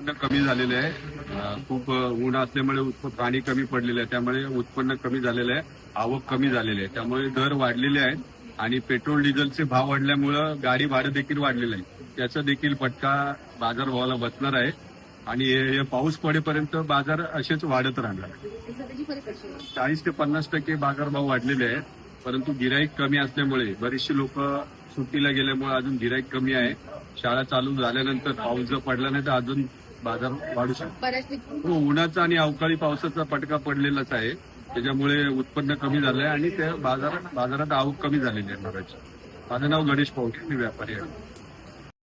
उत्पन्न कमी झालेलं आहे. खूप ऊन असल्यामुळे पाणी कमी पडलेलं आहे, त्यामुळे उत्पन्न कमी झालेलं आहे, आवक कमी झालेली आहे. त्यामुळे दर वाढलेले आहेत आणि पेट्रोल डिझेलचे भाव वाढल्यामुळं गाडी भाडं देखील वाढलेलं आहे. त्याचा देखील फटका बाजारभावाला बसणार आहे आणि हे पाऊस पडेपर्यंत बाजार असेच वाढत राहणार. 40 ते 50% बाजारभाव वाढलेले आहेत, परंतु गिराईक कमी असल्यामुळे बरेचसे लोक सुट्टीला गेल्यामुळे अजून गिराईक कमी आहे. शाळा चालू झाल्यानंतर पाऊस जर पडला नाही तर अजून बाजार वाढू शकतो. हो, उन्हाचा आणि अवकाळी पावसाचा फटका पडलेलाच आहे. त्याच्यामुळे उत्पन्न कमी झालंय आणि त्या बाजारात आवक कमी झालेली आहे मालाची. माझं नाव गणेश पावटे, मी व्यापारी आहे.